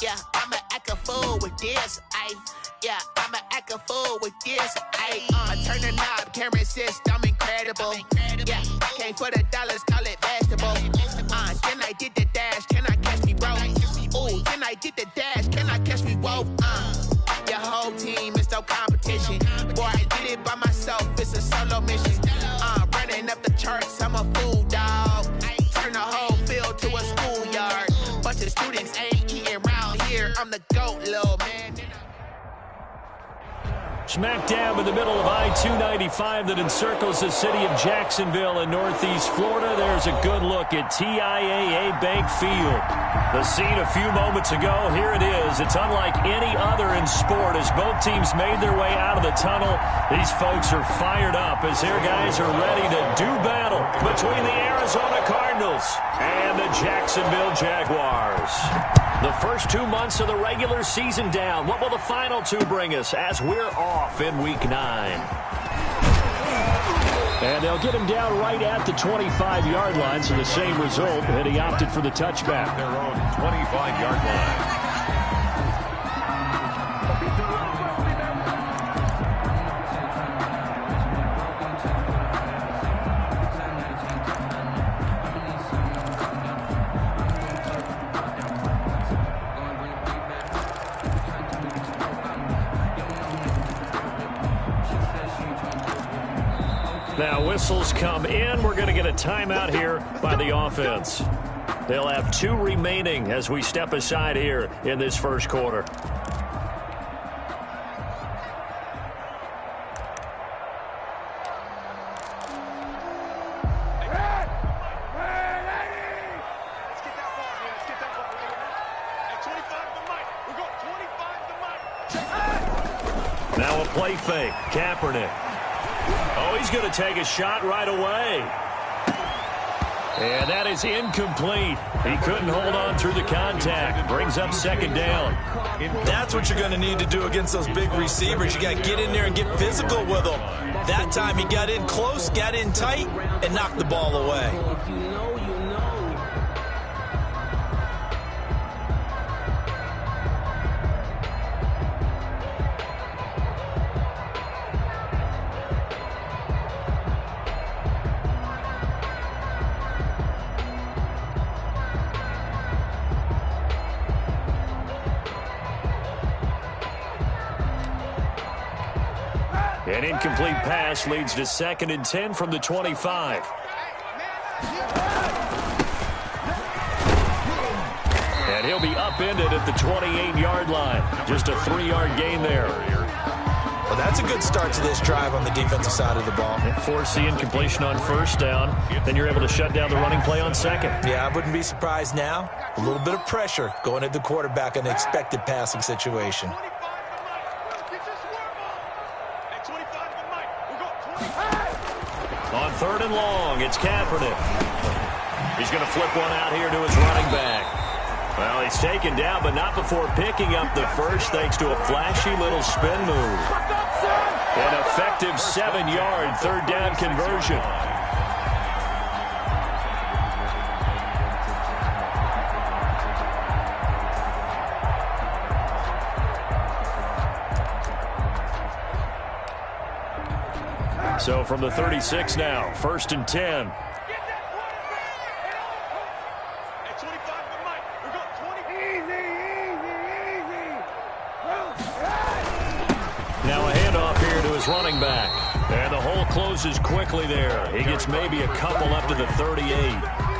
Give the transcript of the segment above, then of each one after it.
Yeah, I'ma act a fool with this. Yeah, I'ma act a fool with this. I turn the knob, camera assist, I'm incredible. Yeah, came for the dollars, call it vegetable. Then I did the dash, can I catch me, bro? Ooh, then I did the dash, can I catch me, whoa? Your whole team is no competition. Boy, I did it by myself, it's a solo mission. Running up the charts, I'm a fool, dog. Turn the whole field to a schoolyard. Bunch of students ain't eating round here. I'm the GOAT, little man. Smack dab in the middle of I-295 that encircles the city of Jacksonville in northeast Florida. There's a good look at TIAA Bank Field. The scene a few moments ago, here it is. It's unlike any other in sport as both teams made their way out of the tunnel. These folks are fired up as their guys are ready to do battle between the Arizona Cardinals and the Jacksonville Jaguars. The first 2 months of the regular season down. What will the final two bring us as we're off in Week 9? And they'll get him down right at the 25-yard line, so the same result, and he opted for the touchback. Their own 25-yard line. Now whistles come in. We're going to get a timeout here by the offense. They'll have 2 remaining as we step aside here in this first quarter. Now a play fake. Kaepernick. Oh, he's going to take a shot right away. And that is incomplete. He couldn't hold on through the contact. Brings up second down. That's what you're going to need to do against those big receivers. You got to get in there and get physical with them. That time he got in close, got in tight, and knocked the ball away. An incomplete pass leads to 2nd and 10 from the 25. And he'll be upended at the 28-yard line. Just a 3-yard gain there. Well, that's a good start to this drive on the defensive side of the ball. Force the incompletion on first down. Then you're able to shut down the running play on second. Yeah, I wouldn't be surprised now. A little bit of pressure going at the quarterback in an expected passing situation. On 3rd and long, it's Kaepernick. He's going to flip one out here to his running back. Well, he's taken down, but not before picking up the first thanks to a flashy little spin move. An effective 7-yard 3rd down conversion. So from the 36 now, 1st and 10. Now a handoff here to his running back. And the hole closes quickly there. He gets maybe a couple up to the 38.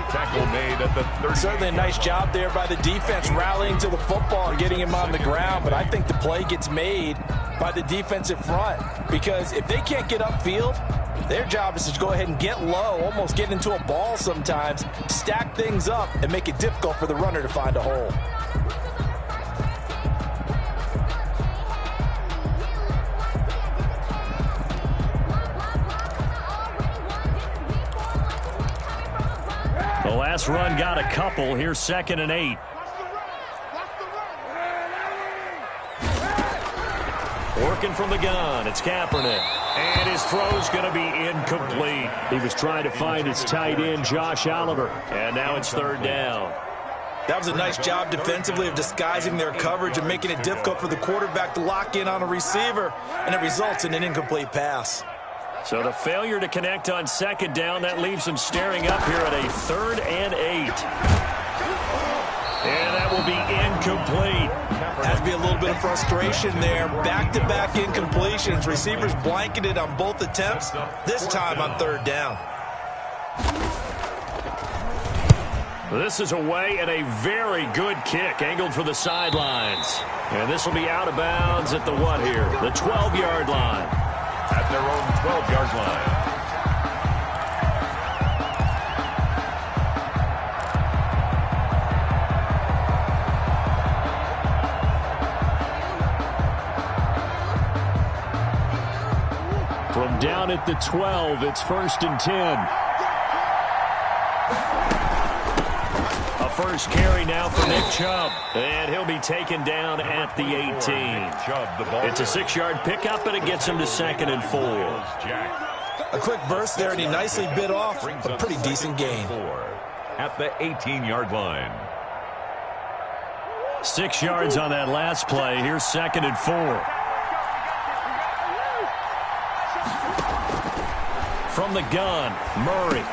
Tackle made at the 30. Certainly a nice job there by the defense rallying to the football and getting him on the ground. But I think the play gets made by the defensive front. Because if they can't get upfield, their job is to go ahead and get low, almost get into a ball sometimes, stack things up, and make it difficult for the runner to find a hole. The last run got a couple. Here's 2nd and 8. Working from the gun, it's Kaepernick. And his throw's going to be incomplete. He was trying to find his tight end, Josh Oliver. And now it's 3rd down. That was a nice job defensively of disguising their coverage and making it difficult for the quarterback to lock in on a receiver, and it results in an incomplete pass. So the failure to connect on second down, that leaves them staring up here at a 3rd and 8. And that will be incomplete. Has to be a little bit of frustration there. Back-to-back incompletions. Receivers blanketed on both attempts, this time on 3rd down. This is away and a very good kick, angled for the sidelines. And this will be out of bounds at the what here? The 12-yard line. At their own 12-yard line. From down at the 12, it's 1st and 10. A first carry now for Nick Chubb. And he'll be taken down at the 18. It's a 6-yard pickup, and it gets him to 2nd and 4. A quick burst there, and he nicely bit off a pretty decent gain. At the 18-yard line. 6 yards on that last play. Here's 2nd and 4. From the gun, Murray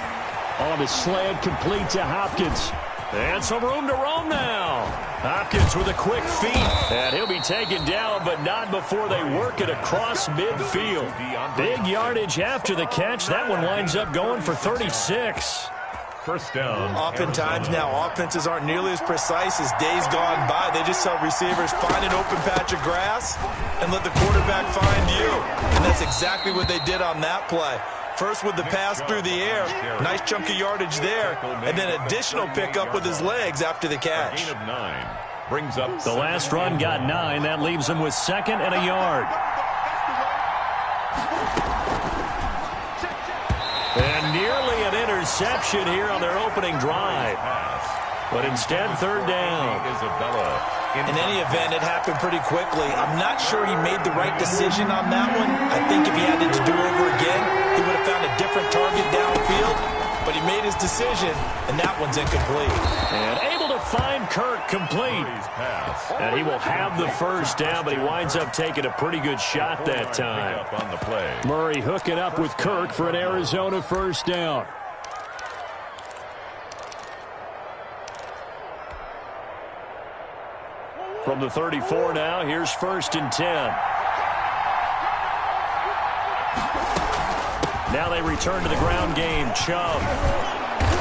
on the slant, complete to Hopkins. And some room to roam now. Hopkins with a quick feet. And he'll be taken down, but not before they work it across midfield. Big yardage after the catch. That one winds up going for 36. First down. Oftentimes now, offenses aren't nearly as precise as days gone by. They just tell receivers, find an open patch of grass and let the quarterback find you. And that's exactly what they did on that play. First with the pass through the air, nice chunk of yardage there, and then additional pickup with his legs after the catch. Gain of 9 brings up the last run got 9. That leaves him with 2nd and a yard. And nearly an interception here on their opening drive. But instead, 3rd down. In any event, it happened pretty quickly. I'm not sure he made the right decision on that one. I think if he had it to do over again, he would have found a different target downfield. But he made his decision, and that one's incomplete. And able to find Kirk complete. And he will have the first down, but he winds up taking a pretty good shot that time. Murray hooking up with Kirk for an Arizona first down. From the 34 now, here's 1st and 10. Now they return to the ground game. Chubb.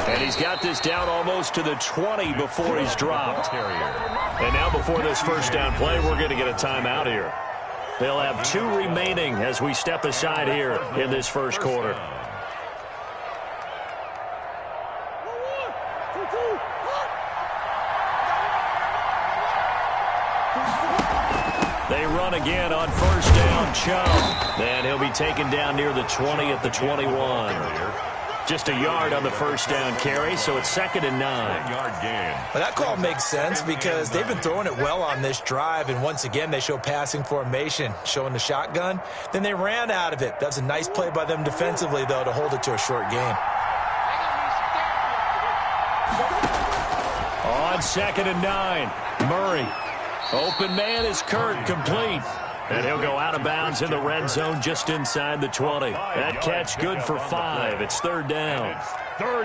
And he's got this down almost to the 20 before he's dropped. And now before this first down play, we're going to get a timeout here. They'll have 2 remaining as we step aside here in this first quarter. They run again on first down, Chubb. And he'll be taken down near the 20 at the 21. Just a yard on the first down carry, so it's 2nd and 9. Yard gain. Well, that call makes sense because they've been throwing it well on this drive, and once again they show passing formation, showing the shotgun. Then they ran out of it. That was a nice play by them defensively, though, to hold it to a short gain. On 2nd and 9, Murray. Open man is Kirk, complete. And he'll go out of bounds in the red zone just inside the 20. That catch good for 5. It's 3rd down.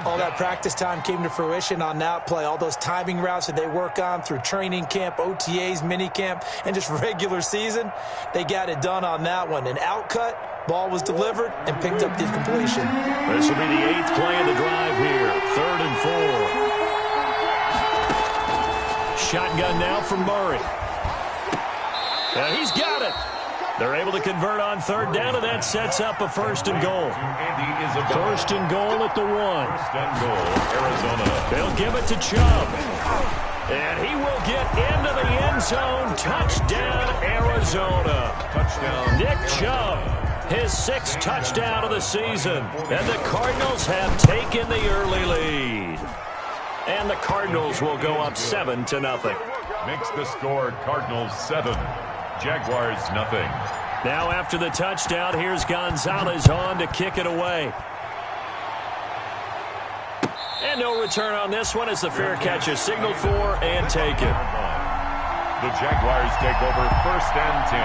All that practice time came to fruition on that play. All those timing routes that they work on through training camp, OTAs, minicamp, and just regular season, they got it done on that one. An outcut, ball was delivered, and picked up the completion. This will be the 8th play of the drive here. 3rd and 4. Shotgun now from Murray. And he's got it. They're able to convert on 3rd down, and that sets up a 1st and goal. 1st and goal at the 1. 1st and goal, Arizona. They'll give it to Chubb. And he will get into the end zone. Touchdown, Arizona. Touchdown. Nick Chubb, his 6th touchdown of the season. And the Cardinals have taken the early lead. And the Cardinals will go up 7-0. Makes the score Cardinals 7. Jaguars nothing. Now after the touchdown, here's Gonzalez on to kick it away. And no return on this one as the fair catch is signaled for and taken. The Jaguars take over 1st and 10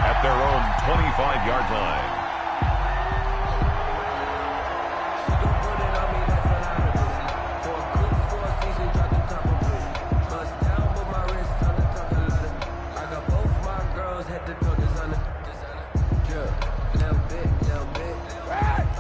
at their own 25-yard line.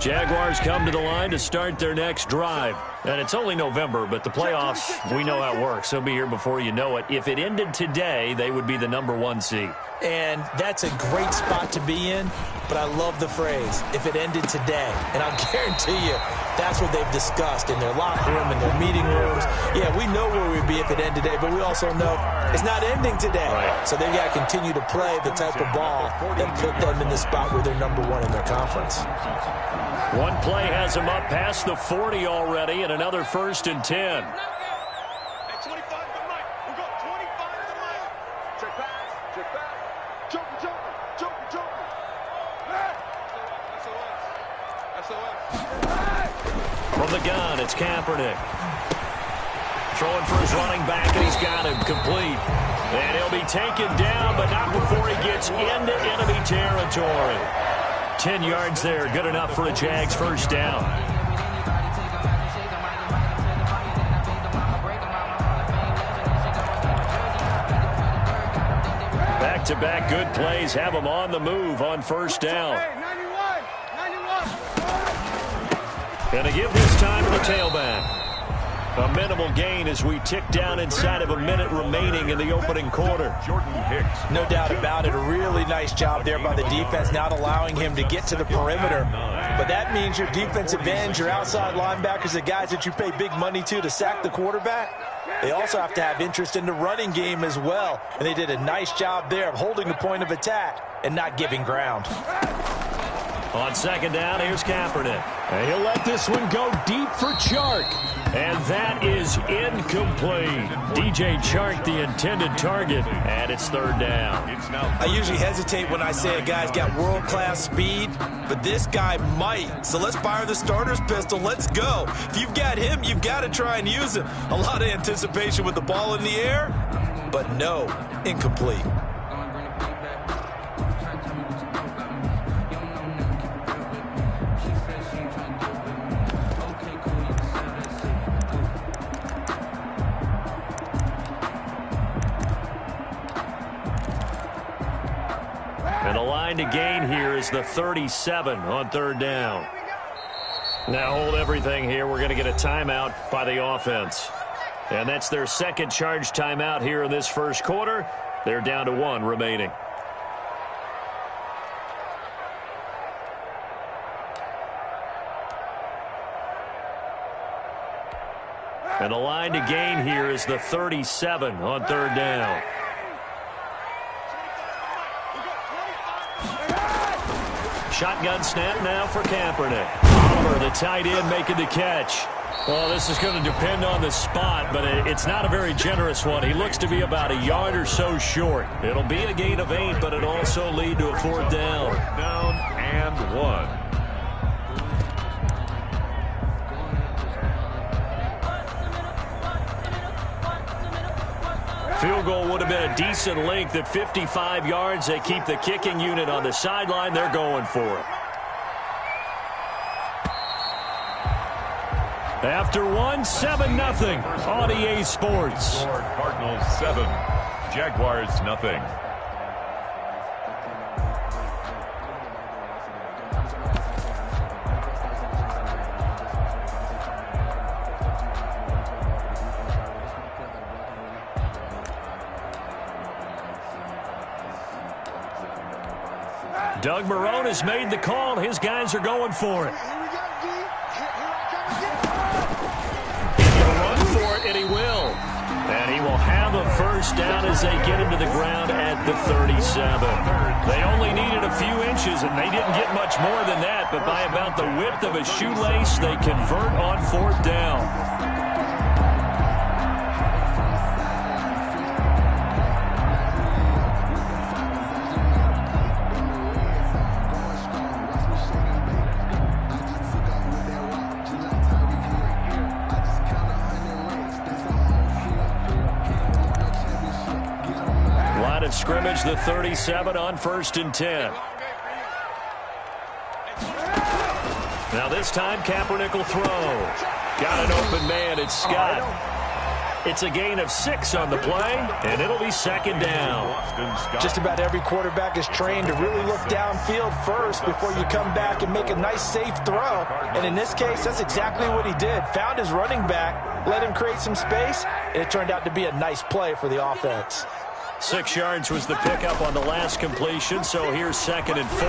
Jaguars come to the line to start their next drive. And it's only November, but the playoffs, we know how it works. They'll be here before you know it. If it ended today, they would be the #1 seed. And that's a great spot to be in, but I love the phrase, if it ended today. And I'll guarantee you, that's what they've discussed in their locker room, in their meeting rooms. Yeah, we know where we'd be if it ended today, but we also know it's not ending today. Right. So they've got to continue to play the type of ball that put them in the spot where they're #1 in their conference. One play has him up past the 40 already, and another 1st and 10. From the gun, it's Kaepernick. Throwing for his running back, and he's got him complete. And he'll be taken down, but not before he gets into enemy territory. 10 yards there, good enough for a Jags 1st down. Back-to-back good plays have them on the move on 1st down. Gonna give this time to the tailback. A minimal gain as we tick down inside of a minute remaining in the opening quarter. Jordan Hicks. No doubt about it. A really nice job there by the defense, not allowing him to get to the perimeter. But that means your defensive ends, your outside linebackers, the guys that you pay big money to sack the quarterback, they also have to have interest in the running game as well. And they did a nice job there of holding the point of attack and not giving ground. On 2nd down, here's Kaepernick. And he'll let this one go deep for Chark. And that is incomplete. DJ Chark, the intended target, and it's 3rd down. I usually hesitate when I say a guy's got world-class speed, but this guy might. So let's fire the starter's pistol. Let's go. If you've got him, you've got to try and use him. A lot of anticipation with the ball in the air, but no, incomplete. And the line to gain here is the 37 on 3rd down. Now hold everything here. We're going to get a timeout by the offense. And that's their 2nd charge timeout here in this 1st quarter. They're down to 1 remaining. And the line to gain here is the 37 on 3rd down. Shotgun snap now for Kaepernick. Oliver, the tight end, making the catch. Well, this is going to depend on the spot, but it's not a very generous one. He looks to be about a yard or so short. It'll be a gain of 8, but it'll also lead to a 4th down. 4th down and 1. Field goal would have been a decent length at 55 yards. They keep the kicking unit on the sideline. They're going for it. After 7-0 on EA Sports. Cardinals 7, Jaguars 0. Doug Marrone has made the call. His guys are going for it. He'll run for it, and he will. And he will have a 1st down as they get him to the ground at the 37. They only needed a few inches, and they didn't get much more than that. But by about the width of a shoelace, they convert on 4th down. line of scrimmage, the 37 on 1st and 10. Now this time, Kaepernick will throw. Got an open man, it's Scott. It's a gain of 6 on the play, and it'll be 2nd down. Just about every quarterback is trained to really look downfield first before you come back and make a nice, safe throw. And in this case, that's exactly what he did. Found his running back, let him create some space, and it turned out to be a nice play for the offense. 6 yards was the pickup on the last completion, so here's 2nd and 4.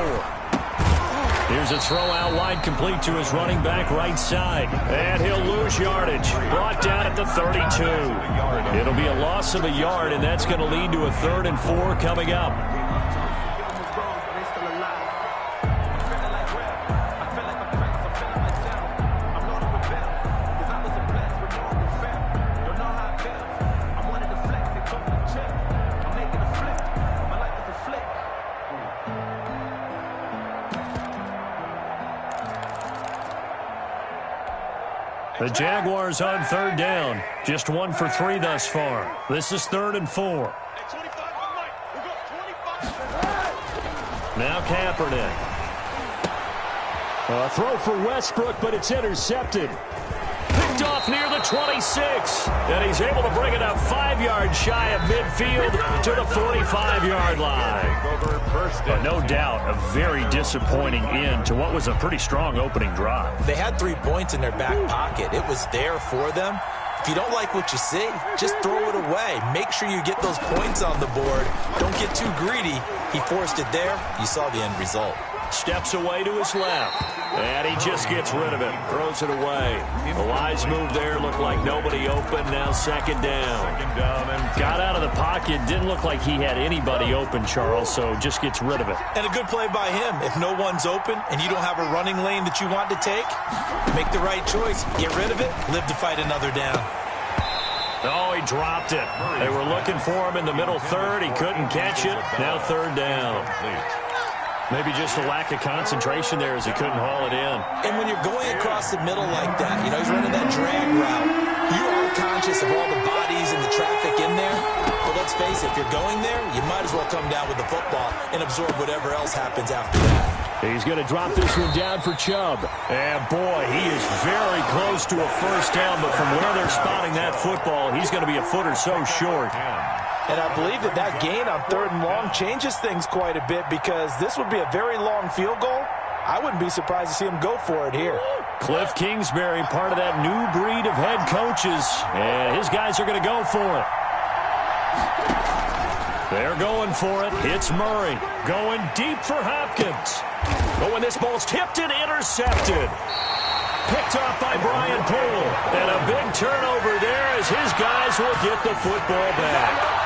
Here's a throw out wide, complete to his running back right side. And he'll lose yardage. Brought down at the 32. It'll be a loss of a yard, and that's going to lead to a 3rd and 4 coming up. The Jaguars on 3rd down. Just 1 for 3 thus far. This is 3rd and 4. Now Kaepernick. A throw for Westbrook, but it's intercepted. Picked off near the 26. And he's able to bring it up 5 yards shy of midfield to the 45-yard line. But no doubt a very disappointing end to what was a pretty strong opening drive. They had 3 points in their back pocket. It was there for them. If you don't like what you see, just throw it away. Make sure you get those points on the board. Don't get too greedy. He forced it there. You saw the end result. Steps away to his left. And he just gets rid of it. Throws it away. A wise move there. Looked like nobody open. Now 2nd down. Got out of the pocket. Didn't look like he had anybody open, Charles, so just gets rid of it. And a good play by him. If no one's open and you don't have a running lane that you want to take, make the right choice. Get rid of it. Live to fight another down. Oh, he dropped it. They were looking for him in the middle 3rd. He couldn't catch it. Now 3rd down. Maybe just a lack of concentration there as he couldn't haul it in. And when you're going across the middle like that, you know, he's running that drag route. You are conscious of all the bodies and the traffic in there. But let's face it, if you're going there, you might as well come down with the football and absorb whatever else happens after that. He's going to drop this one down for Chubb. And, boy, he is very close to a 1st down. But from where they're spotting that football, he's going to be a foot or so short. And I believe that gain on 3rd and long changes things quite a bit because this would be a very long field goal. I wouldn't be surprised to see him go for it here. Cliff Kingsbury, part of that new breed of head coaches. And his guys are going to go for it. They're going for it. It's Murray. Going deep for Hopkins. But when this ball's tipped and intercepted. Picked off by Brian Poole. And a big turnover there as his guys will get the football back.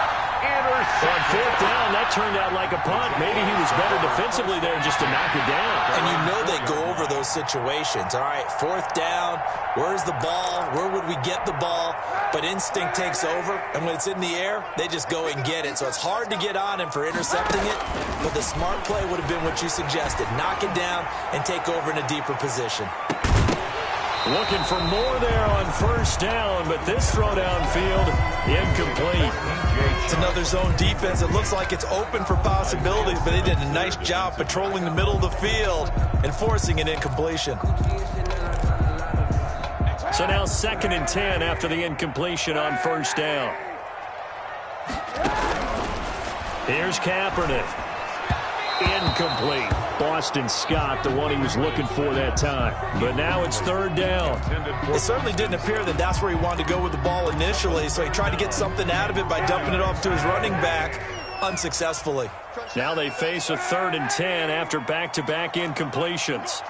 On 4th down, that turned out like a punt. Maybe he was better defensively there just to knock it down. And you know they go over those situations. All right, 4th down, where's the ball? Where would we get the ball? But instinct takes over, and when it's in the air, they just go and get it. So it's hard to get on him for intercepting it, but the smart play would have been what you suggested. Knock it down and take over in a deeper position. Looking for more there on 1st down, but this throw downfield, incomplete. It's another zone defense. It looks like it's open for possibilities, but they did a nice job patrolling the middle of the field and forcing an incompletion. So now 2nd and 10 after the incompletion on 1st down. Here's Kaepernick. Incomplete. Boston Scott, the one he was looking for that time. But now it's 3rd down. It certainly didn't appear that that's where he wanted to go with the ball initially, so he tried to get something out of it by dumping it off to his running back unsuccessfully. Now they face a 3rd and 10 after back-to-back incompletions.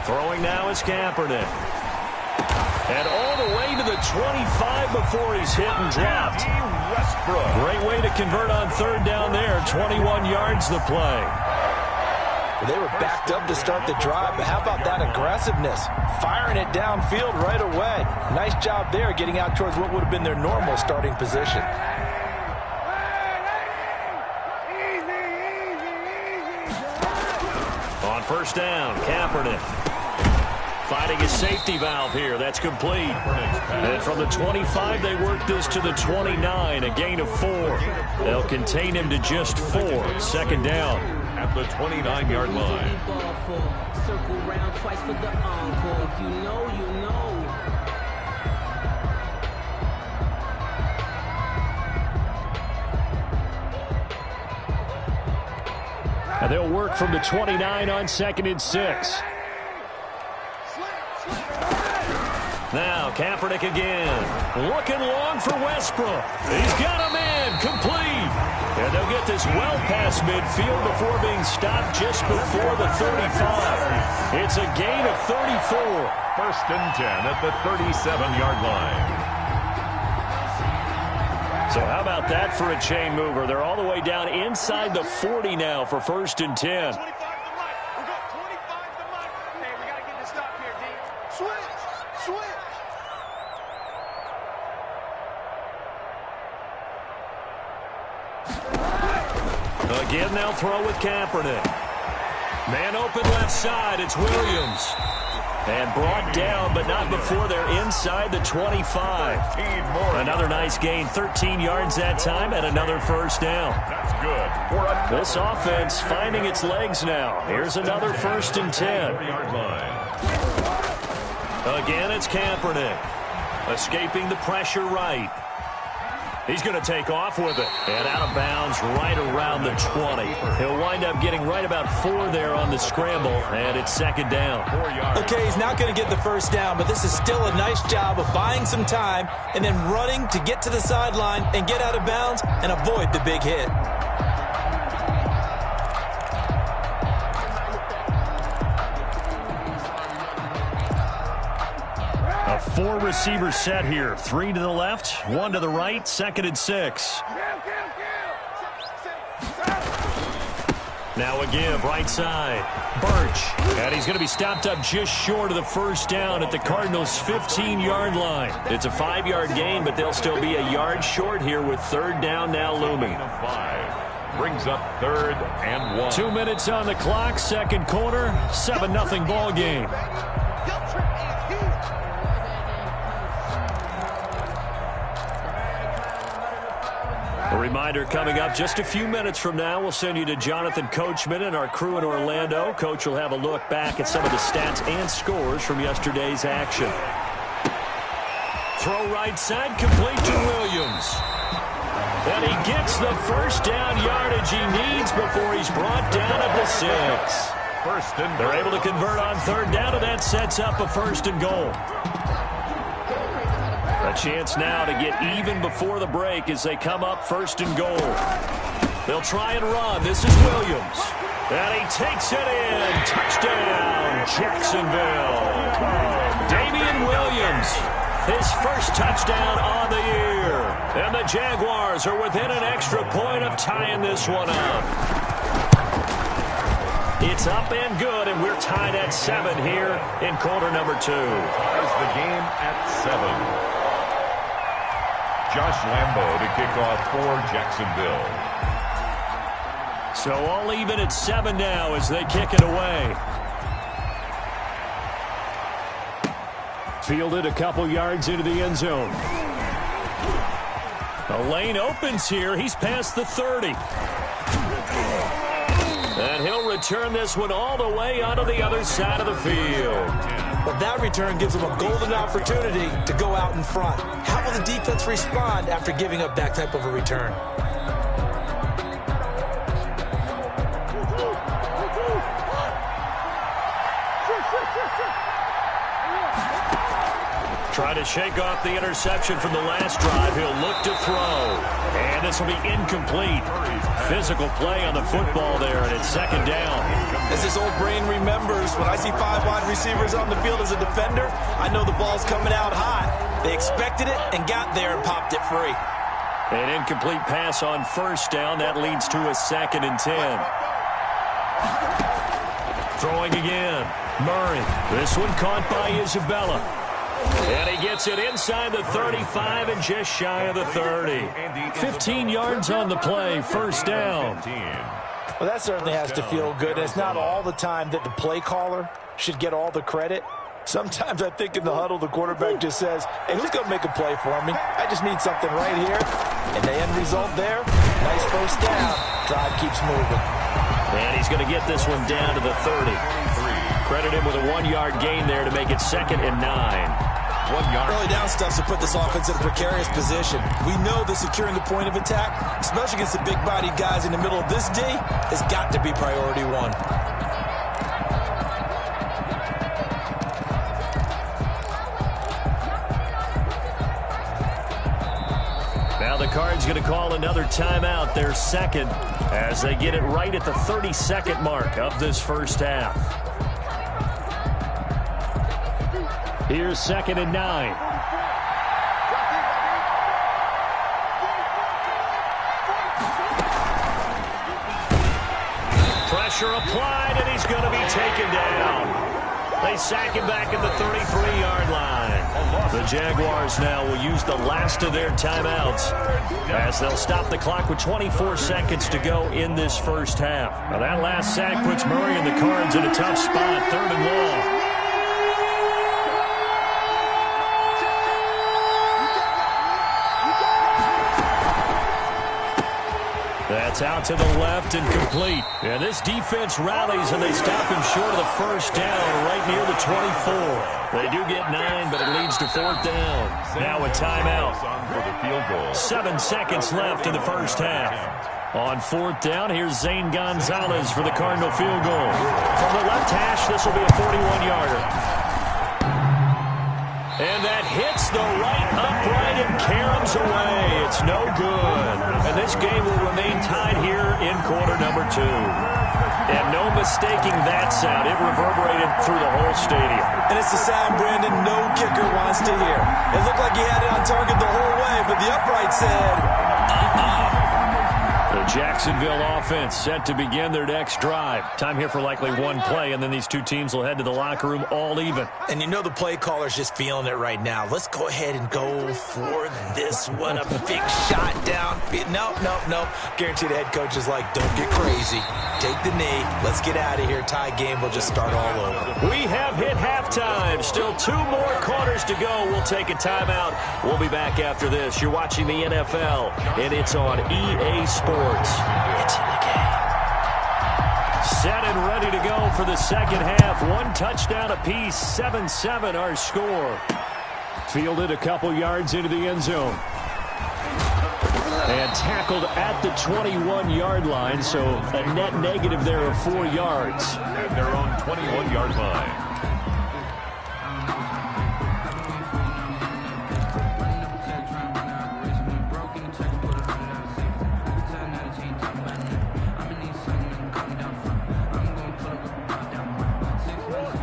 Throwing now is Kaepernick. And all the way to the 25 before he's hit and dropped. Great way to convert on 3rd down there. 21 yards the play. They were backed up to start the drive, but how about that aggressiveness? Firing it downfield right away. Nice job there getting out towards what would have been their normal starting position. On first down, Kaepernick. Finding his safety valve here. That's complete. And from the 25, they work this to the 29, a gain of 4. They'll contain him to just 4. Second down. At the 29-yard line. Circle round twice for the encore. If you know, you know. And they'll work from the 29 on 2nd and 6. Now, Kaepernick again. Looking long for Westbrook. He's got him in. Complete. And they'll get this well past midfield before being stopped just before the 35. It's a gain of 34. First and 10 at the 37-yard line. So how about that for a chain mover? They're all the way down inside the 40 now for first and 10. 25 to Mike. We got 25 to Mike. Hey, we got to get this stop here, D. Switch. Switch. Again, they'll throw with Kaepernick. Man open left side. It's Williams. And brought down, but not before they're inside the 25. Another nice gain, 13 yards that time, and another first down. That's good. This offense finding its legs now. Here's another first and 10. Again, it's Kaepernick. Escaping the pressure right. He's going to take off with it. And out of bounds right around the 20. He'll wind up getting right about 4 there on the scramble, and it's second down. Okay, he's not going to get the first down, but this is still a nice job of buying some time and then running to get to the sideline and get out of bounds and avoid the big hit. A 4-receiver set here. 3 to the left, 1 to the right, 2nd and 6. Now a give, right side. Birch. And he's going to be stopped up just short of the first down at the Cardinals' 15-yard line. It's a 5-yard gain, but they'll still be a yard short here with third down now looming. 5 brings up 3rd and 1. 2 minutes on the clock, second quarter, 7-0 ball game. A reminder coming up just a few minutes from now. We'll send you to Jonathan Coachman and our crew in Orlando. Coach will have a look back at some of the stats and scores from yesterday's action. Throw right side, complete to Williams. And he gets the first down yardage he needs before he's brought down at the 6. First and They're able to convert on third down, and that sets up a first and goal. A chance now to get even before the break as they come up first and goal. They'll try and run. This is Williams. And he takes it in. Touchdown, Jacksonville. Damian Williams, his first touchdown on the year. And the Jaguars are within an extra point of tying this one up. It's up and good, and we're tied at 7 here in quarter number 2. Ties the game at 7. Josh Lambo to kick off for Jacksonville. So all even at 7 now as they kick it away. Fielded a couple yards into the end zone. The lane opens here. He's past the 30. And he'll return this one all the way onto the other side of the field. But that return gives them a golden opportunity to go out in front. How will the defense respond after giving up that type of a return? Try to shake off the interception from the last drive. He'll look to throw. And this will be incomplete. Physical play on the football there, and it's second down. As his old brain remembers, when I see 5 wide receivers on the field as a defender, I know the ball's coming out hot. They expected it and got there and popped it free. An incomplete pass on first down. That leads to a 2nd and 10. Throwing again. Murray. This one caught by Isabella. And he gets it inside the 35 and just shy of the 30. 15 yards on the play, first down. Well, that certainly has to feel good. And it's not all the time that the play caller should get all the credit. Sometimes I think in the huddle, the quarterback just says, hey, who's going to make a play for me? I just need something right here. And the end result there, nice first down. Drive keeps moving. And he's going to get this one down to the 30. Credit him with a 1-yard gain there to make it 2nd and 9. 1 yard. Early down stuff to put this offense in a precarious position. We know that securing the point of attack, especially against the big-bodied guys in the middle of this D, has got to be priority 1. Now the Cards going to call another timeout, their second, as they get it right at the 32nd mark of this first half. Here's 2nd and 9. Pressure applied, and he's going to be taken down. They sack him back at the 33-yard line. The Jaguars now will use the last of their timeouts as they'll stop the clock with 24 seconds to go in this first half. Now that last sack puts Murray and the Cards in a tough spot, 3rd and long. That's out to the left and complete. And this defense rallies, and they stop him short of the first down right near the 24. They do get 9, but it leads to 4th down. Now a timeout. 7 seconds left in the first half. On 4th down, here's Zane Gonzalez for the Cardinal field goal. From the left hash, this will be a 41-yarder. And that hits the right upright and caroms away. It's no good. And this game will remain tied here in quarter number 2. And no mistaking that sound. It reverberated through the whole stadium. And it's the sound Brandon no kicker wants to hear. It looked like he had it on target the whole way, but the upright said, The Jacksonville offense set to begin their next drive. Time here for likely one play, and then these two teams will head to the locker room all even. And you know the play caller's just feeling it right now. Let's go ahead and go for this one. A big shot down. Nope. Guarantee the head coach is like, don't get crazy. Take the knee. Let's get out of here. Tie game. We'll just start all over. We have hit halftime. Still 2 more quarters to go. We'll take a timeout. We'll be back after this. You're watching the NFL, and it's on EA Sports. It's in the game. Set and ready to go for the second half. 1 touchdown apiece. 7-7 our score. Fielded a couple yards into the end zone. And tackled at the 21-yard line, so a net negative there of 4 yards. At their own 21-yard line.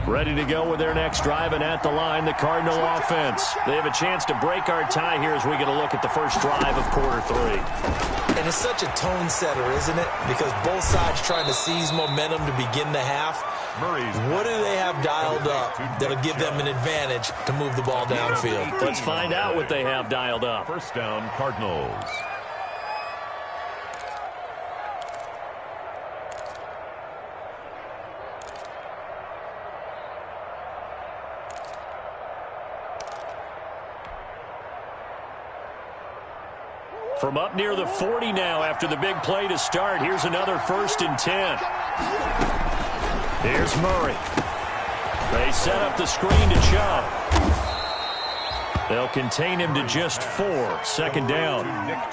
Ready to go with their next drive, and at the line, the Cardinal offense. They have a chance to break our tie here as we get a look at the first drive of quarter 3. And it's such a tone setter, isn't it? Because both sides trying to seize momentum to begin the half. What do they have dialed up that'll give them an advantage to move the ball downfield? Let's find out what they have dialed up. First down, Cardinals. From up near the 40 now after the big play to start. Here's another 1st and 10. Here's Murray. They set up the screen to Chubb. They'll contain him to just 4. 2nd down.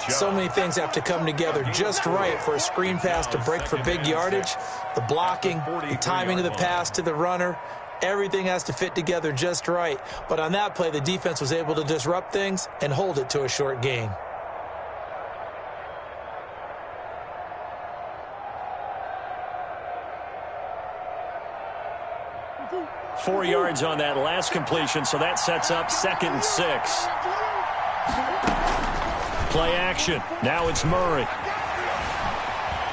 So many things have to come together just right for a screen pass to break for big yardage. The blocking, the timing of the pass to the runner. Everything has to fit together just right. But on that play, the defense was able to disrupt things and hold it to a short gain. 4 yards on that last completion, so that sets up 2nd and 6. Play action. Now it's Murray.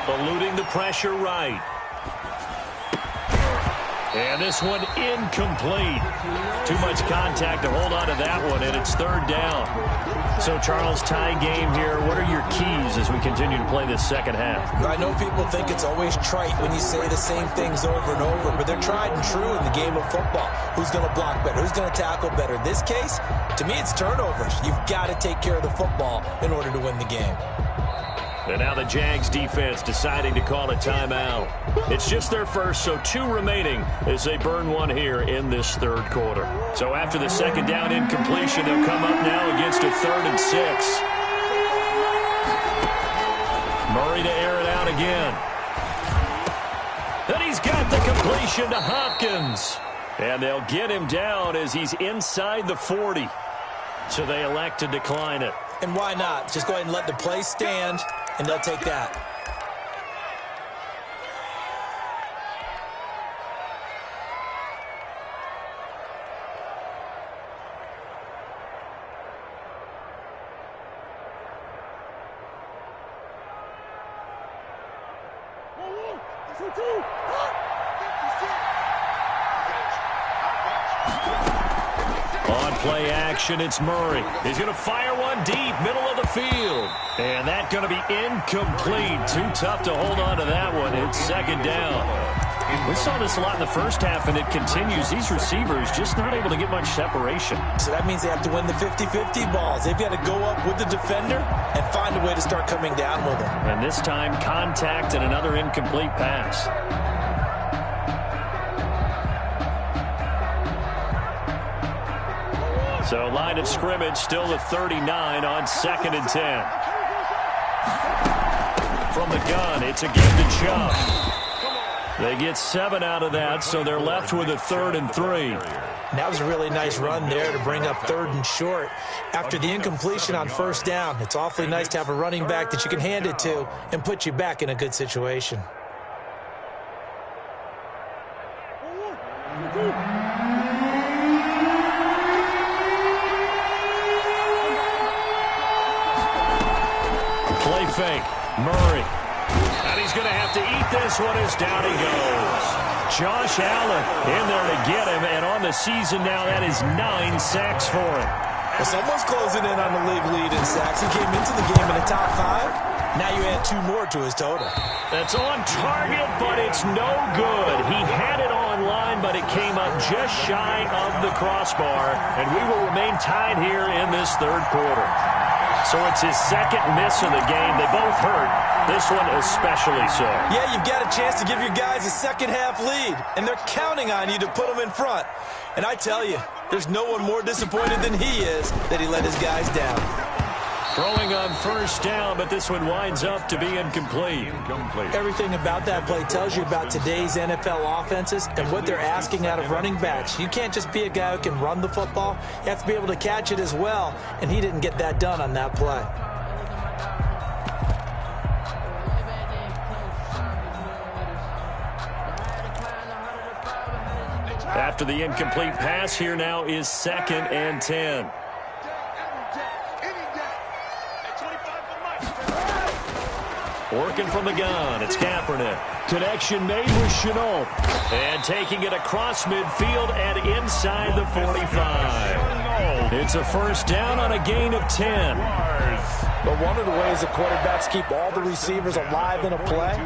Eluding the pressure right. And this one incomplete. Too much contact to hold on to that one, and it's third down. So, Charles, tie game here. What are your keys as we continue to play this second half? I know people think it's always trite when you say the same things over and over, but they're tried and true in the game of football. Who's going to block better? Who's going to tackle better? In this case, to me, it's turnovers. You've got to take care of the football in order to win the game. And now the Jags defense deciding to call a timeout. It's just their first, so 2 remaining as they burn one here in this third quarter. So after the second down incompletion, they'll come up now against a 3rd and 6. Murray to air it out again. Then he's got the completion to Hopkins. And they'll get him down as he's inside the 40. So they elect to decline it. And why not? Just go ahead and let the play stand, and they'll take that. On play action, it's Murray. He's going to fire one deep, middle of the field. And that's going to be incomplete. Too tough to hold on to that one. It's second down. We saw this a lot in the first half, and it continues. These receivers just not able to get much separation. So that means they have to win the 50-50 balls. They've got to go up with the defender and find a way to start coming down with them. And this time, contact and another incomplete pass. So line of scrimmage still the 39 on 2nd and 10. From the gun, it's a game to jump. They get 7 out of that, so they're left with a 3rd and 3. That was a really nice run there to bring up 3rd and short. After the incompletion on 1st down, it's awfully nice to have a running back that you can hand it to and put you back in a good situation. Play fake. Murray. And he's going to have to eat this one as down he goes. Josh Allen in there to get him. And on the season now, that is 9 sacks for him. Well, someone's closing in on the league lead in sacks. He came into the game in the top 5. Now you add 2 more to his total. That's on target, but it's no good. He had it on line, but it came up just shy of the crossbar. And we will remain tied here in this third quarter. So it's his second miss of the game. They both hurt. This one especially so. Yeah, you've got a chance to give your guys a second-half lead, and they're counting on you to put them in front. And I tell you, there's no one more disappointed than he is that he let his guys down. Throwing on 1st down, but this one winds up to be incomplete. Everything about that play tells you about today's NFL offenses and what they're asking out of running backs. You can't just be a guy who can run the football. You have to be able to catch it as well, and he didn't get that done on that play. After the incomplete pass, here now is 2nd and 10. Working from the gun, it's Kaepernick. Connection made with Chenault. And taking it across midfield and inside the 45. It's a 1st down on a gain of 10. But one of the ways the quarterbacks keep all the receivers alive in a play,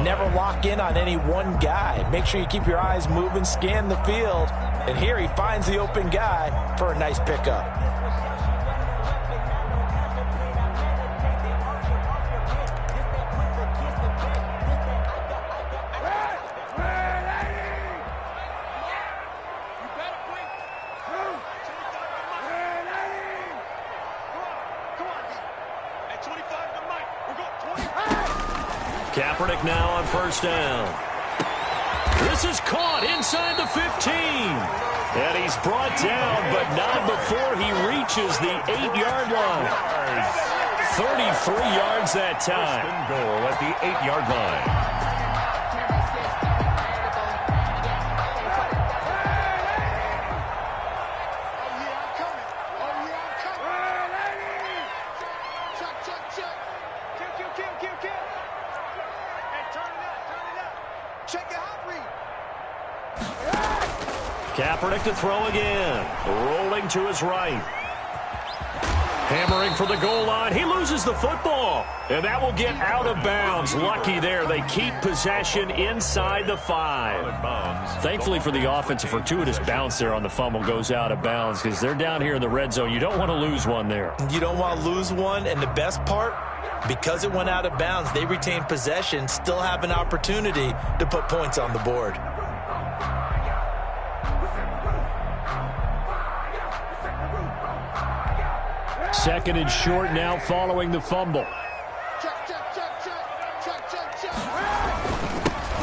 never lock in on any one guy. Make sure you keep your eyes moving, scan the field. And here he finds the open guy for a nice pickup. Kaepernick now on 1st down. This is caught inside the 15. And he's brought down, but not before he reaches the 8-yard line. 33 yards that time. Goal at the 8-yard line. Check the hot read. Kaepernick to throw again. Rolling to his right. Hammering for the goal line. He loses the football. And that will get out of bounds. Lucky there. They keep possession inside the 5. Thankfully for the offense, a fortuitous bounce there on the fumble goes out of bounds because they're down here in the red zone. You don't want to lose one there. You don't want to lose one. And the best part, because it went out of bounds, they retain possession, still have an opportunity to put points on the board. Second and short now following the fumble.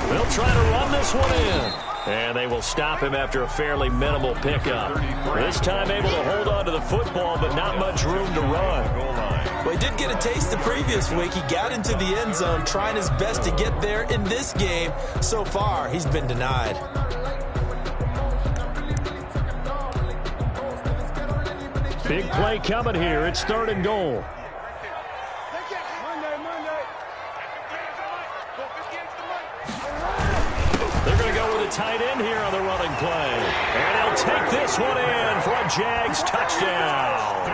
They'll try to run this one in. And they will stop him after a fairly minimal pickup. This time able to hold on to the football, but not much room to run. Well, he did get a taste the previous week. He got into the end zone trying his best to get there in this game. So far, he's been denied. Big play coming here. It's 3rd and goal. They're going to go with a tight end here on the running play. And he'll take this one in for a Jags touchdown.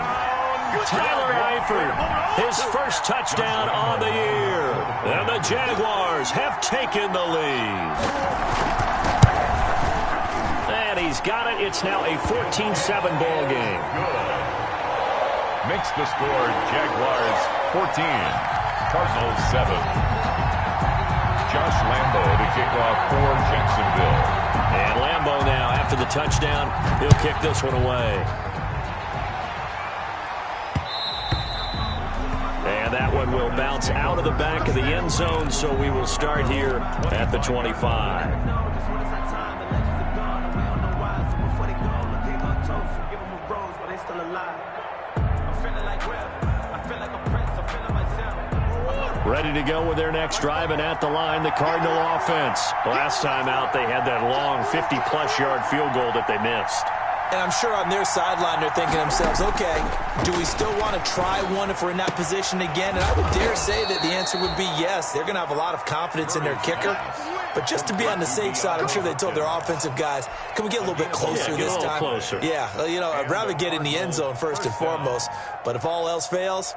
Tyler Eifert, his first touchdown on the year. And the Jaguars have taken the lead. And he's got it. It's now a 14-7 ball game. Makes the score Jaguars 14, Cardinals 7. Josh Lambo to kick off for Jacksonville. And Lambo now, after the touchdown, he'll kick this one away. And that one will bounce out of the back of the end zone, so we will start here at the 25. Ready to go with their next drive, and at the line, the Cardinal offense. Last time out, they had that long 50-plus yard field goal that they missed. And I'm sure on their sideline, they're thinking to themselves, okay, do we still want to try one if we're in that position again? And I would dare say that the answer would be yes. They're going to have a lot of confidence in their kicker. But just to be on the safe side, I'm sure they told their offensive guys, can we get a little bit closer this time? Closer. Yeah, you know, I'd rather get in the end zone first and foremost. But if all else fails,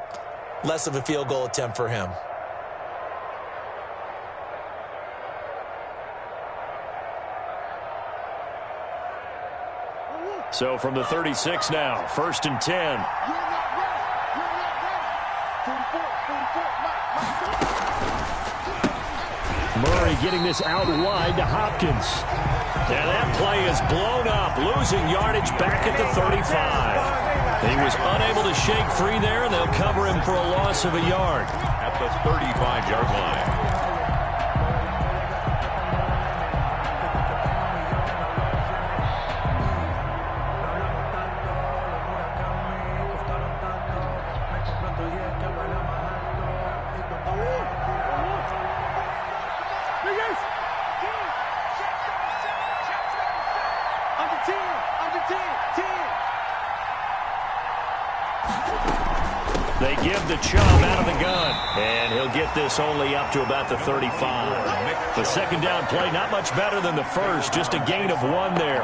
less of a field goal attempt for him. So from the 36 now, 1st and 10. Murray getting this out wide to Hopkins. And that play is blown up, losing yardage back at the 35. He was unable to shake free there, and they'll cover him for a loss of a yard. At the 35-yard line. They give the Chubb out of the gun, and he'll get this only up to about the 35. The second down play, not much better than the first, just a gain of 1 there.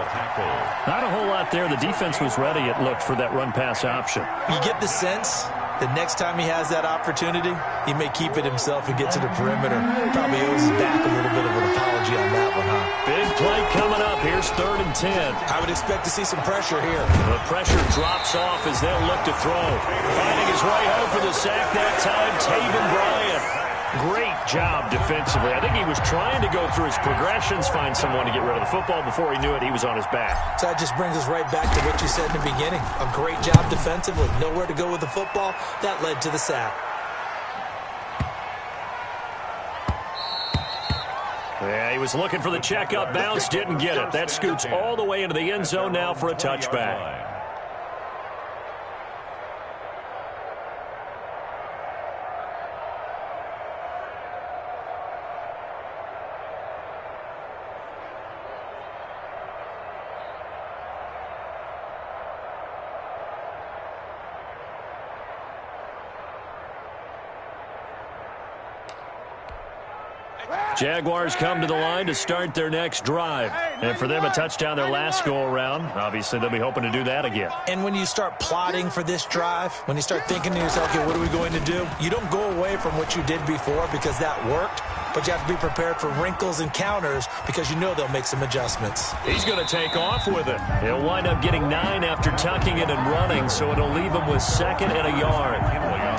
Not a whole lot there. The defense was ready, it looked, for that run-pass option. You get the sense that next time he has that opportunity, he may keep it himself and get to the perimeter. Probably owes his back a little bit of an apology on that one, huh? Big play coming up. Here's 3rd and 10. I would expect to see some pressure here. The pressure drops off as they'll look to throw. Finding his way home for the sack that time, Taven Bryan. Great job defensively. I think he was trying to go through his progressions, find someone to get rid of the football. Before he knew it, he was on his back. So that just brings us right back to what you said in the beginning. A great job defensively. Nowhere to go with the football. That led to the sack. Yeah, he was looking for the check-up bounce, didn't get it. That scoots all the way into the end zone now for a touchback. Jaguars come to the line to start their next drive. And for them, a touchdown their last go-around. Obviously, they'll be hoping to do that again. And when you start plotting for this drive, when you start thinking to yourself, okay, what are we going to do? You don't go away from what you did before because that worked, but you have to be prepared for wrinkles and counters because you know they'll make some adjustments. He's going to take off with it. He'll wind up getting 9 after tucking it and running, so it'll leave him with 2nd and a yard.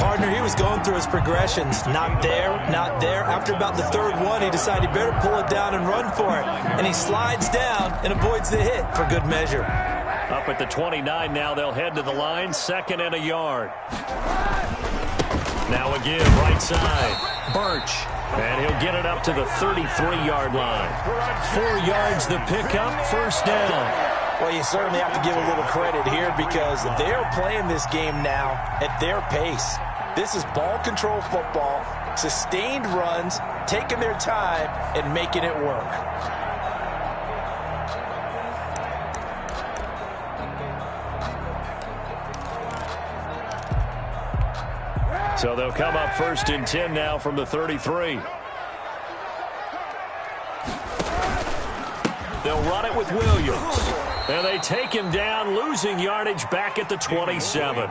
Partner, he was going through his progressions. Not there, not there. After about the 3rd one, he decided he better pull it down and run for it. And he slides down and avoids the hit for good measure. Up at the 29 now, they'll head to the line, 2nd and a yard. Now a give, right side. Birch. And he'll get it up to the 33-yard line. 4 yards the pickup, 1st down. Well, you certainly have to give a little credit here because they're playing this game now at their pace. This is ball control football, sustained runs, taking their time, and making it work. So they'll come up 1st and 10 now from the 33. They'll run it with Williams. And they take him down, losing yardage back at the 27.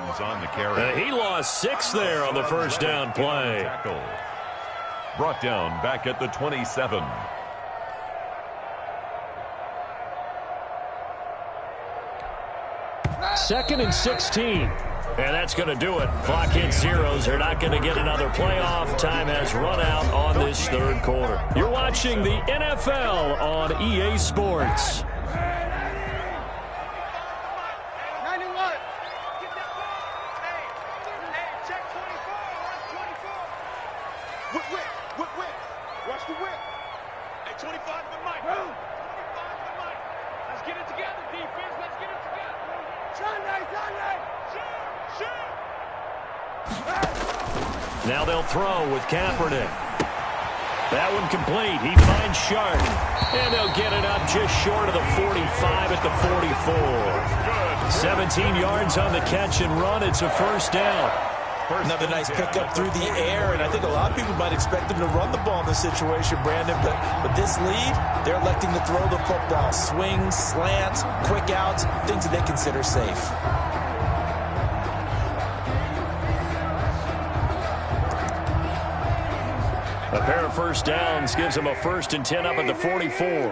He lost 6 there on the 1st down play. Brought down back at the 27. Second and 16. And that's going to do it. Clock hits zeros. They're not going to get another playoff. Time has run out on this 3rd quarter. You're watching the NFL on EA Sports. 91. Hey, check 24. Watch 24. Whip. Watch the whip. Hey, 25 to the mic. 25 to the mic. Let's get it together, defense. Let's get it together. Sunday. Now they'll throw with Kaepernick. That one complete. He finds Sharp. And they'll get it up just short of the 45 at the 44. 17 yards on the catch and run. It's a 1st down. Another nice pickup through the air, and I think a lot of people might expect them to run the ball in this situation, Brandon, but with this lead, they're electing to throw the football. Swings, slants, quick outs, things that they consider safe. A pair of 1st downs gives them a 1st and 10 up at the 44.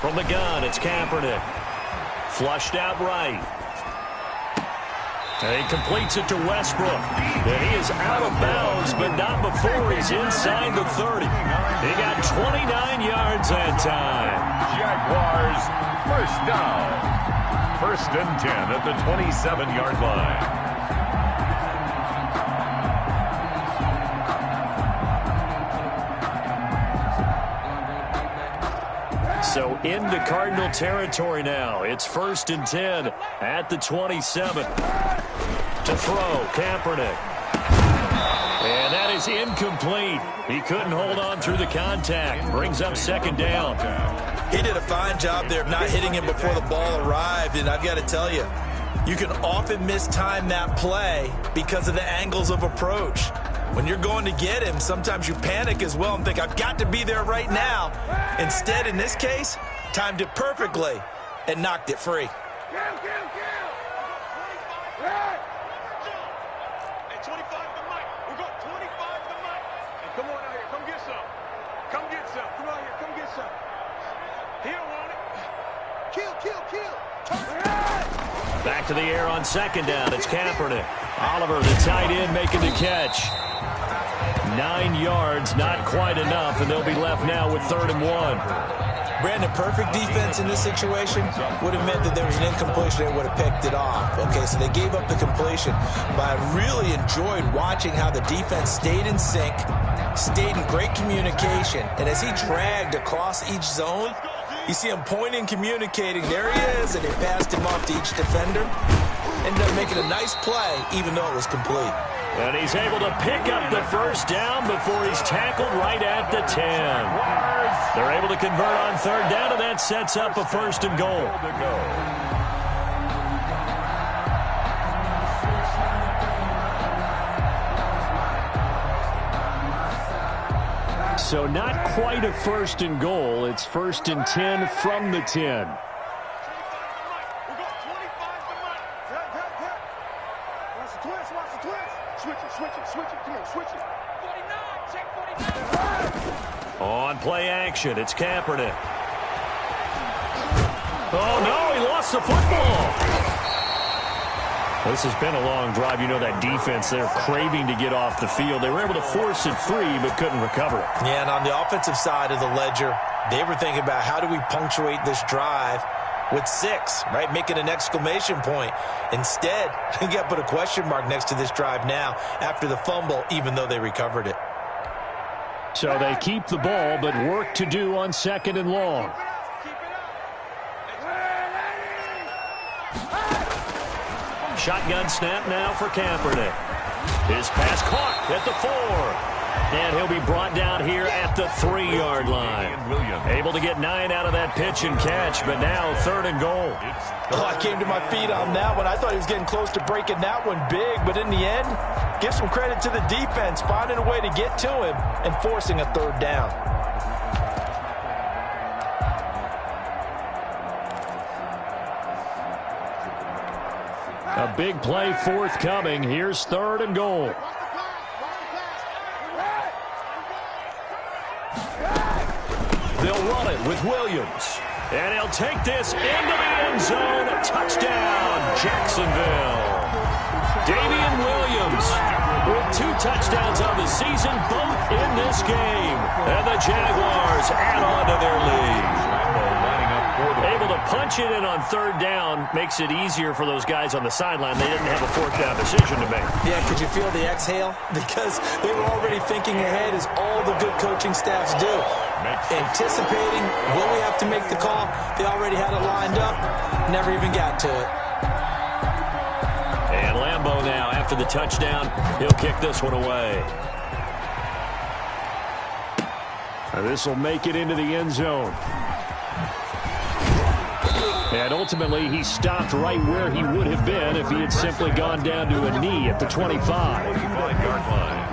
From the gun, it's Kaepernick. Flushed out right. And he completes it to Westbrook. And he is out of bounds, but not before he's inside the 30. He got 29 yards that time. Jaguars, 1st down. 1st and 10 at the 27-yard line. So into Cardinal territory now. It's 1st and 10 at the 27. To throw, Kaepernick. And that is incomplete. He couldn't hold on through the contact. Brings up 2nd down. He did a fine job there of not hitting him before the ball arrived, and I've got to tell you, you can often mistime that play because of the angles of approach. When you're going to get him, sometimes you panic as well and think, I've got to be there right now. Instead, in this case, timed it perfectly and knocked it free. Hey, 25 to the mic. We're going 25 to the mic. Hey, come on out here. Come get some. Come get some. Come out here. Come get some. He don't want it. Kill. Back to the air on 2nd down. It's Kaepernick. Oliver, the tight end, making the catch. 9 yards, not quite enough, and they'll be left now with 3rd and 1. Brandon, perfect defense in this situation would have meant that there was an incompletion. They would have picked it off. Okay, so they gave up the completion. But I really enjoyed watching how the defense stayed in sync, stayed in great communication, and as he dragged across each zone, you see him pointing, communicating. There he is, and they passed him off to each defender. Ended up making a nice play, even though it was complete. And he's able to pick up the first down before he's tackled right at the 10. They're able to convert on third down, and that sets up a first and goal. So not quite a first and goal. It's first and 10 from the 10. On play action, it's Kaepernick. Oh, no, he lost the football. This has been a long drive. You know that defense, they're craving to get off the field. They were able to force it free, but couldn't recover it. Yeah, and on the offensive side of the ledger, they were thinking about how do we punctuate this drive with 6, right? Making an exclamation point. Instead, you got to put a question mark next to this drive now after the fumble, even though they recovered it. So they keep the ball, but work to do on second and long. Shotgun snap now for Kaepernick. His pass caught at the 4. And he'll be brought down here at the 3-yard line. Able to get 9 out of that pitch and catch, but now third and goal. Oh, I came to my feet on that one. I thought he was getting close to breaking that one big, but in the end, give some credit to the defense, finding a way to get to him and forcing a third down. A big play forthcoming. Here's third and goal. They'll run it with Williams. And he'll take this into the end zone. Touchdown, Jacksonville. Damian Williams with 2 touchdowns on the season, both in this game. And the Jaguars add on to their lead. Able to punch it in on third down makes it easier for those guys on the sideline. They didn't have a fourth down decision to make. Yeah, could you feel the exhale? Because they were already thinking ahead, as all the good coaching staffs do. Anticipating, will we have to make the call? They already had it lined up, never even got to it. And Lambeau now, after the touchdown, he'll kick this one away. This will make it into the end zone. And ultimately, he stopped right where he would have been if he had simply gone down to a knee at the 25-yard line.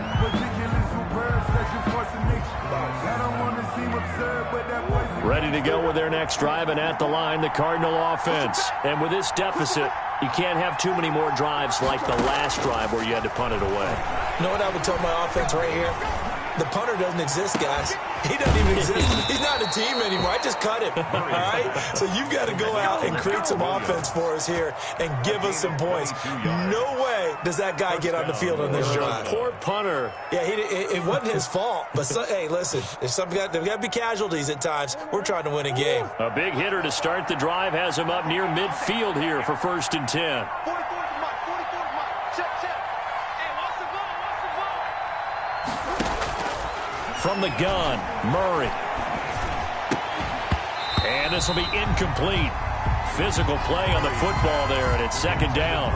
Ready to go with their next drive, and at the line, the Cardinal offense. And with this deficit, you can't have too many more drives like the last drive where you had to punt it away. You know what I would tell my offense right here? The punter doesn't exist, guys. He doesn't even exist. He's not a team anymore. I just cut him, all right? So you've got to go out and create some offense for us here and give us some points. No way does that guy get on the field on this drive. Poor punter. Yeah, it wasn't his fault. But, hey, listen, there's got to be casualties at times. We're trying to win a game. A big hitter to start the drive has him up near midfield here for first and 10. From the gun, Murray. And this will be incomplete. Physical play on the football there, and it's second down.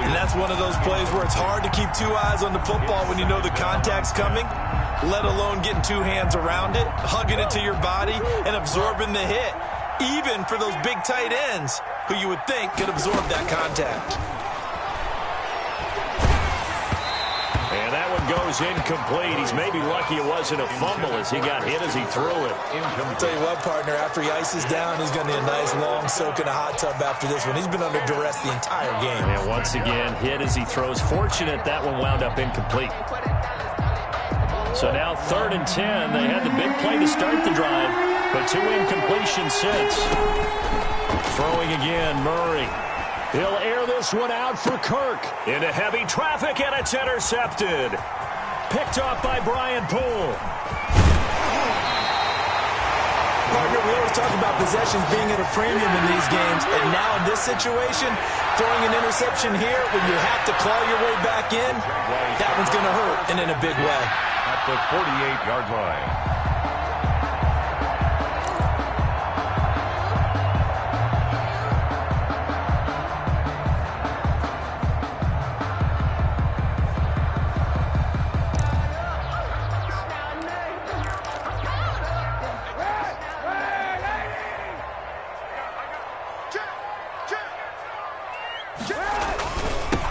And that's one of those plays where it's hard to keep 2 eyes on the football when you know the contact's coming, let alone getting 2 hands around it, hugging it to your body, and absorbing the hit, even for those big tight ends who you would think could absorb that contact. And that one goes incomplete. He's maybe lucky it wasn't a fumble as he got hit as he threw it. I'll tell you what, partner, after he ices down, he's going to need a nice long soak in a hot tub after this one. He's been under duress the entire game. And once again, hit as he throws. Fortunate that one wound up incomplete. So now third and 10. They had the big play to start the drive, but 2 incompletions since. Throwing again, Murray. He'll air this one out for Kirk. Into heavy traffic, and it's intercepted. Picked off by Brian Poole. Partner, we always talk about possessions being at a premium in these games, and now in this situation, throwing an interception here when you have to claw your way back in, that one's going to hurt, and in a big way. At the 48-yard line.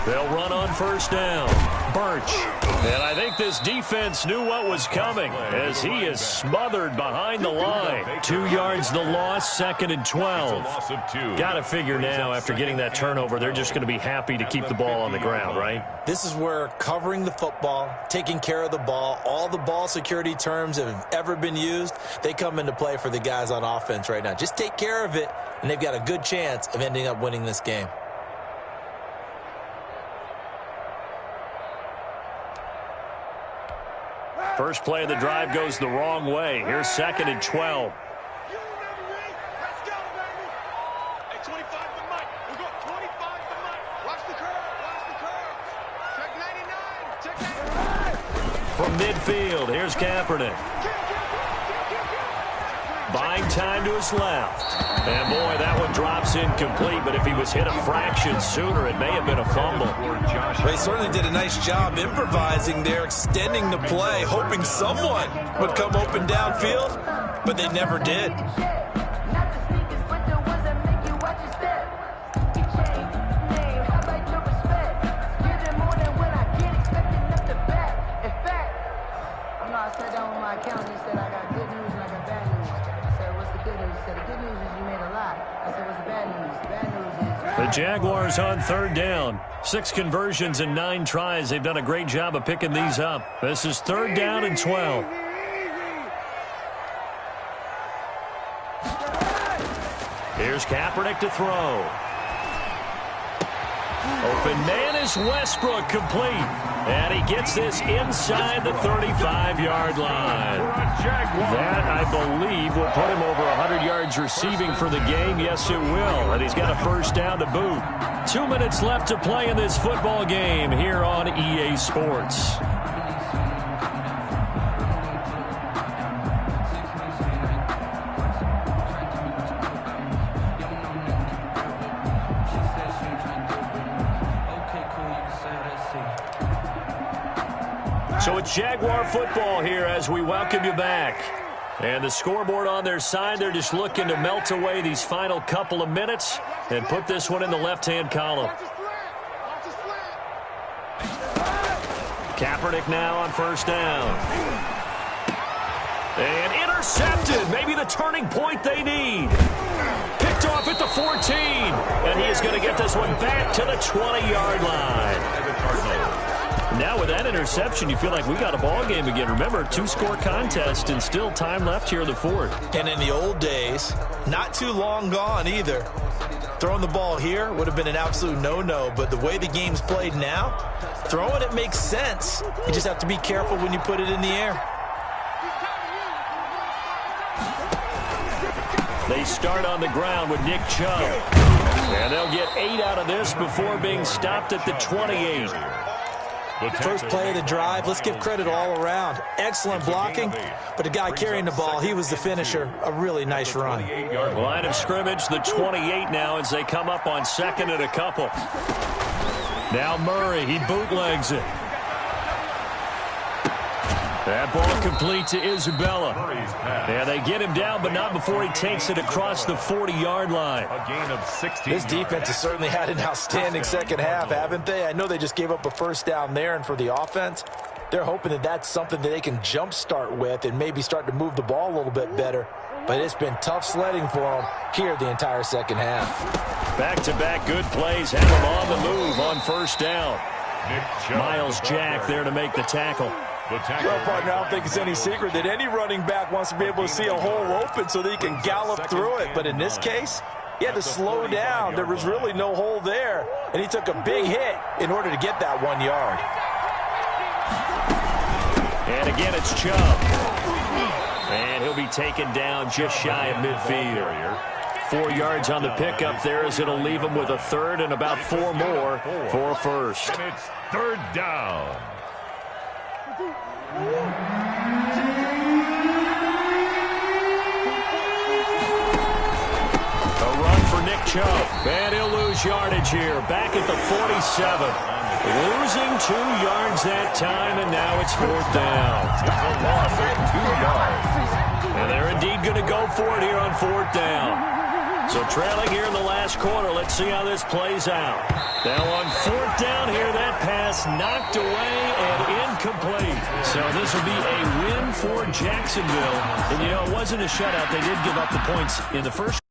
They'll run on first down. Birch. And I think this defense knew what was coming as he is smothered behind the line. 2 yards the loss, 2nd and 12. Got to figure now after getting that turnover, they're just going to be happy to keep the ball on the ground, right? This is where covering the football, taking care of the ball, all the ball security terms that have ever been used, they come into play for the guys on offense right now. Just take care of it, and they've got a good chance of ending up winning this game. First play of the drive goes the wrong way. Here's 2nd and 12. From midfield, here's Kaepernick. Buying time to his left. And, boy, that one drops incomplete, but if he was hit a fraction sooner, it may have been a fumble. Well, he certainly did a nice job improvising there, extending the play, hoping someone would come open downfield, but they never did. The Jaguars on 3rd down. 6 conversions and 9 tries. They've done a great job of picking these up. This is 3rd down and 12. Here's Kaepernick to throw. Open man is Westbrook, complete. And he gets this inside the 35-yard line. That, I believe, will put him over 100 yards receiving for the game. Yes, it will. And he's got a first down to boot. 2 minutes left to play in this football game here on EA Sports. So it's Jaguar football here as we welcome you back. And the scoreboard on their side, they're just looking to melt away these final couple of minutes and put this one in the left-hand column. Kaepernick now on first down. And intercepted. Maybe the turning point they need. Picked off at the 14. And he is going to get this one back to the 20-yard line. Now with that interception, you feel like we got a ball game again. Remember, 2-score contest and still time left here in the 4th. And in the old days, not too long gone either. Throwing the ball here would have been an absolute no-no, but the way the game's played now, throwing it makes sense. You just have to be careful when you put it in the air. They start on the ground with Nick Chubb. And they'll get 8 out of this before being stopped at the 28. First play of the drive, let's give credit all around. Excellent blocking, but the guy carrying the ball, he was the finisher. A really nice run. Line of scrimmage, the 28 now as they come up on 2nd and a couple. Now Murray, he bootlegs it. That ball complete to Isabella. And they get him down, but not before he takes it across the 40-yard line. A gain of 16. This defense has certainly had an outstanding second half, haven't they? I know they just gave up a first down there, and for the offense, they're hoping that that's something that they can jumpstart with and maybe start to move the ball a little bit better. But it's been tough sledding for them here the entire second half. Back-to-back good plays have them on the move on first down. Miles Jack there to make the tackle. Well, partner, I don't think it's any secret that any running back wants to be able to see a hole open so that he can gallop through it. But in this case, he had to slow down. There was really no hole there, and he took a big hit in order to get that 1 yard. And again, it's Chubb. And he'll be taken down just shy of midfield. 4 yards on the pickup there as it'll leave him with a third and about 4 more for a first. And it's 3rd down. A run for Nick Chubb. And he'll lose yardage here. Back at the 47. Losing 2 yards that time, and now it's 4th down. It's a loss of 2 yards. And they're indeed going to go for it here on 4th down. So trailing here in the last quarter. Let's see how this plays out. Now on 4th down here, that pass knocked away and incomplete. So this will be a win for Jacksonville. And, you know, it wasn't a shutout. They did give up the points in the first.